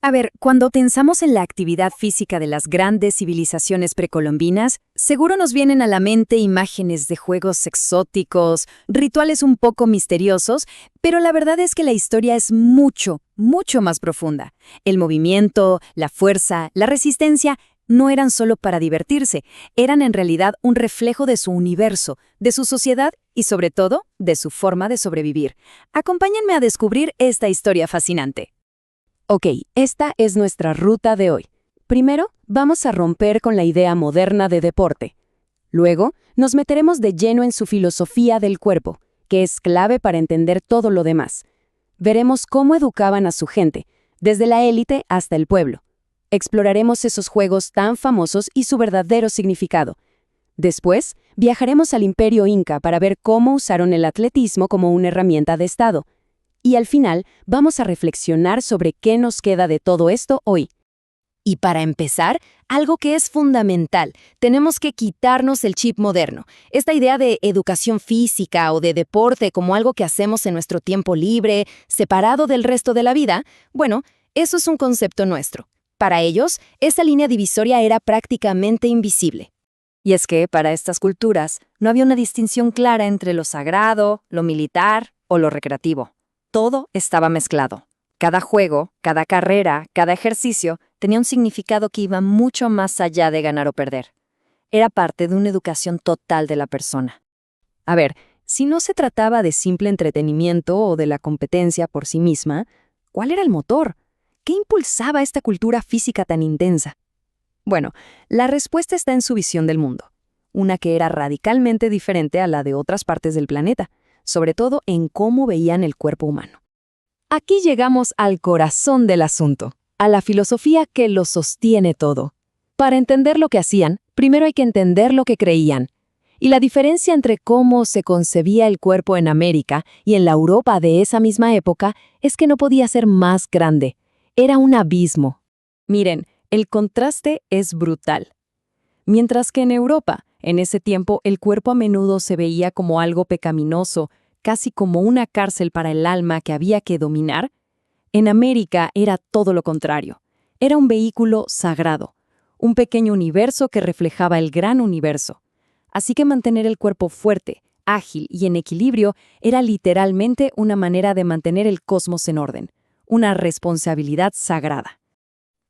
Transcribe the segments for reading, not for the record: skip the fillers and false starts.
A ver, cuando pensamos en la actividad física de las grandes civilizaciones precolombinas, seguro nos vienen a la mente imágenes de juegos exóticos, rituales un poco misteriosos, pero la verdad es que la historia es mucho, mucho más profunda. El movimiento, la fuerza, la resistencia no eran solo para divertirse, eran en realidad un reflejo de su universo, de su sociedad y sobre todo, de su forma de sobrevivir. Acompáñenme a descubrir esta historia fascinante. Ok, esta es nuestra ruta de hoy. Primero, vamos a romper con la idea moderna de deporte. Luego, nos meteremos de lleno en su filosofía del cuerpo, que es clave para entender todo lo demás. Veremos cómo educaban a su gente, desde la élite hasta el pueblo. Exploraremos esos juegos tan famosos y su verdadero significado. Después, viajaremos al Imperio Inca para ver cómo usaron el atletismo como una herramienta de Estado. Y al final, vamos a reflexionar sobre qué nos queda de todo esto hoy. Y para empezar, algo que es fundamental, tenemos que quitarnos el chip moderno, esta idea de educación física o de deporte como algo que hacemos en nuestro tiempo libre, separado del resto de la vida. Bueno, eso es un concepto nuestro. Para ellos, esa línea divisoria era prácticamente invisible. Y es que, para estas culturas, no había una distinción clara entre lo sagrado, lo militar o lo recreativo. Todo estaba mezclado. Cada juego, cada carrera, cada ejercicio tenía un significado que iba mucho más allá de ganar o perder. Era parte de una educación total de la persona. A ver, si no se trataba de simple entretenimiento o de la competencia por sí misma, ¿cuál era el motor? ¿Qué impulsaba esta cultura física tan intensa? Bueno, la respuesta está en su visión del mundo, una que era radicalmente diferente a la de otras partes del planeta, sobre todo en cómo veían el cuerpo humano. Aquí llegamos al corazón del asunto, a la filosofía que lo sostiene todo. Para entender lo que hacían, primero hay que entender lo que creían. Y la diferencia entre cómo se concebía el cuerpo en América y en la Europa de esa misma época es que no podía ser más grande. Era un abismo. Miren, el contraste es brutal. Mientras que en Europa, en ese tiempo, el cuerpo a menudo se veía como algo pecaminoso, casi como una cárcel para el alma que había que dominar, en América era todo lo contrario. Era un vehículo sagrado, un pequeño universo que reflejaba el gran universo. Así que mantener el cuerpo fuerte, ágil y en equilibrio era literalmente una manera de mantener el cosmos en orden, una responsabilidad sagrada.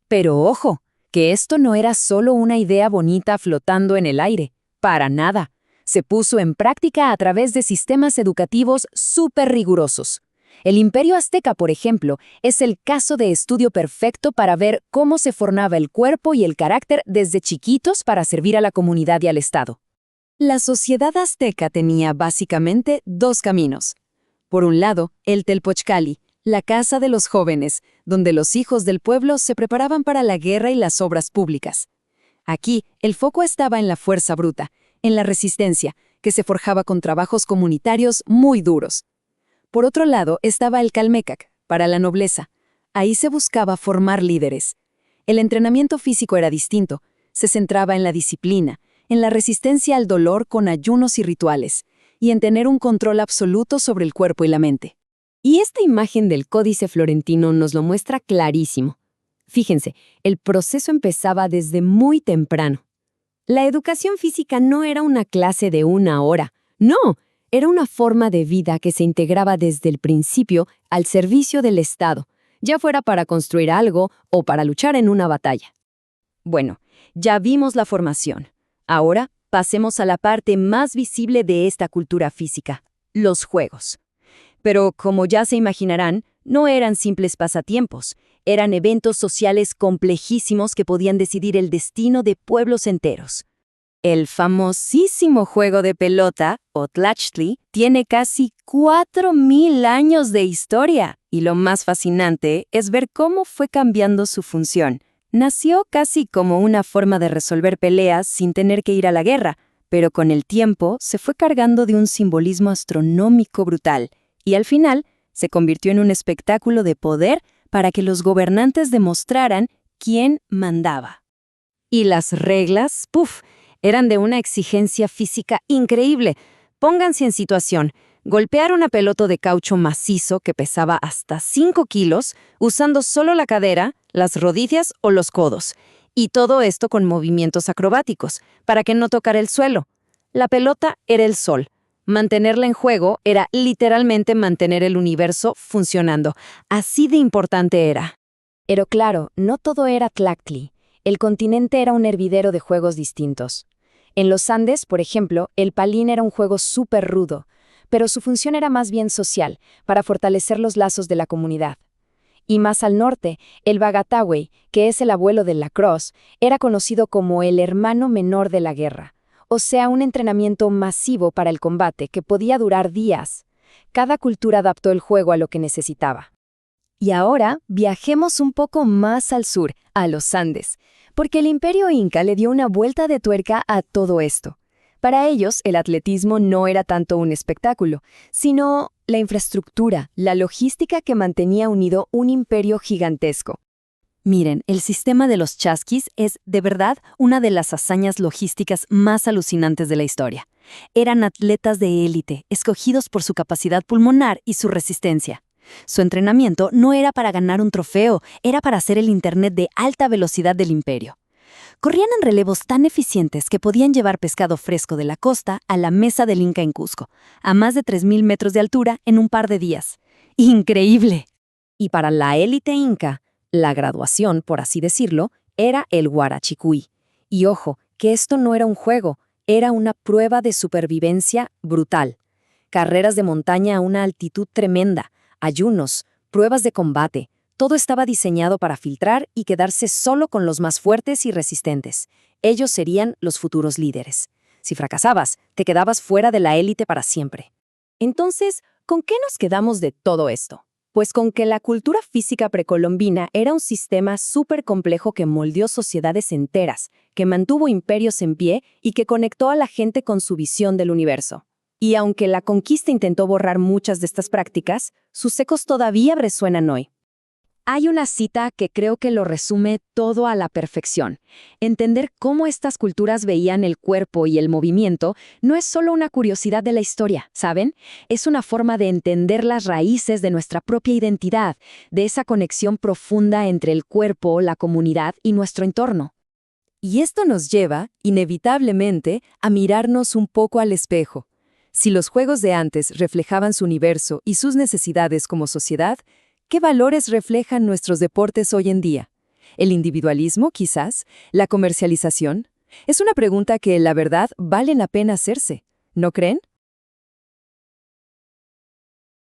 Pero ojo, que esto no era solo una idea bonita flotando en el aire, para nada. Se puso en práctica a través de sistemas educativos súper rigurosos. El Imperio Azteca, por ejemplo, es el caso de estudio perfecto para ver cómo se formaba el cuerpo y el carácter desde chiquitos para servir a la comunidad y al Estado. La sociedad azteca tenía básicamente dos caminos. Por un lado, el Telpochcali, la casa de los jóvenes, donde los hijos del pueblo se preparaban para la guerra y las obras públicas. Aquí, el foco estaba en la fuerza bruta, en la resistencia, que se forjaba con trabajos comunitarios muy duros. Por otro lado estaba el Calmecac, para la nobleza. Ahí se buscaba formar líderes. El entrenamiento físico era distinto, se centraba en la disciplina, en la resistencia al dolor con ayunos y rituales, y en tener un control absoluto sobre el cuerpo y la mente. Y esta imagen del Códice Florentino nos lo muestra clarísimo. Fíjense, el proceso empezaba desde muy temprano. La educación física no era una clase de 1 hora, no, era una forma de vida que se integraba desde el principio al servicio del Estado, ya fuera para construir algo o para luchar en una batalla. Bueno, ya vimos la formación. Ahora pasemos a la parte más visible de esta cultura física, los juegos. Pero como ya se imaginarán, no eran simples pasatiempos, eran eventos sociales complejísimos que podían decidir el destino de pueblos enteros. El famosísimo juego de pelota, o Tlachtli, tiene casi 4000 años de historia, y lo más fascinante es ver cómo fue cambiando su función. Nació casi como una forma de resolver peleas sin tener que ir a la guerra, pero con el tiempo se fue cargando de un simbolismo astronómico brutal, y al final se convirtió en un espectáculo de poder para que los gobernantes demostraran quién mandaba. Y las reglas, eran de una exigencia física increíble. Pónganse en situación. golpear una pelota de caucho macizo que pesaba hasta 5 kilos usando solo la cadera, las rodillas o los codos. Y todo esto con movimientos acrobáticos, para que no tocara el suelo. La pelota era el sol. Mantenerla en juego era literalmente mantener el universo funcionando. Así de importante era. Pero claro, no todo era Tlachtli. El continente era un hervidero de juegos distintos. En los Andes, por ejemplo, el palín era un juego súper rudo, pero su función era más bien social, para fortalecer los lazos de la comunidad. Y más al norte, el Bagatawey, que es el abuelo del lacrosse, era conocido como el hermano menor de la guerra, o sea, un entrenamiento masivo para el combate que podía durar días. Cada cultura adaptó el juego a lo que necesitaba. Y ahora viajemos un poco más al sur, a los Andes, porque el Imperio Inca le dio una vuelta de tuerca a todo esto. Para ellos, el atletismo no era tanto un espectáculo, sino la infraestructura, la logística que mantenía unido un imperio gigantesco. Miren, el sistema de los chasquis es, de verdad, una de las hazañas logísticas más alucinantes de la historia. Eran atletas de élite, escogidos por su capacidad pulmonar y su resistencia. Su entrenamiento no era para ganar un trofeo, era para hacer el Internet de alta velocidad del imperio. Corrían en relevos tan eficientes que podían llevar pescado fresco de la costa a la mesa del Inca en Cusco, a más de 3.000 metros de altura en un par de días. ¡Increíble! Y para la élite inca, la graduación, por así decirlo, era el Huarachicuy. Y ojo, que esto no era un juego, era una prueba de supervivencia brutal. Carreras de montaña a una altitud tremenda, ayunos, pruebas de combate. Todo estaba diseñado para filtrar y quedarse solo con los más fuertes y resistentes. Ellos serían los futuros líderes. Si fracasabas, te quedabas fuera de la élite para siempre. Entonces, ¿con qué nos quedamos de todo esto? Pues con que la cultura física precolombina era un sistema súper complejo que moldeó sociedades enteras, que mantuvo imperios en pie y que conectó a la gente con su visión del universo. Y aunque la conquista intentó borrar muchas de estas prácticas, sus ecos todavía resuenan hoy. Hay una cita que creo que lo resume todo a la perfección. Entender cómo estas culturas veían el cuerpo y el movimiento no es solo una curiosidad de la historia, ¿saben? Es una forma de entender las raíces de nuestra propia identidad, de esa conexión profunda entre el cuerpo, la comunidad y nuestro entorno. Y esto nos lleva, inevitablemente, a mirarnos un poco al espejo. Si los juegos de antes reflejaban su universo y sus necesidades como sociedad, ¿qué valores reflejan nuestros deportes hoy en día? ¿El individualismo, quizás? ¿La comercialización? Es una pregunta que, la verdad, vale la pena hacerse, ¿no creen?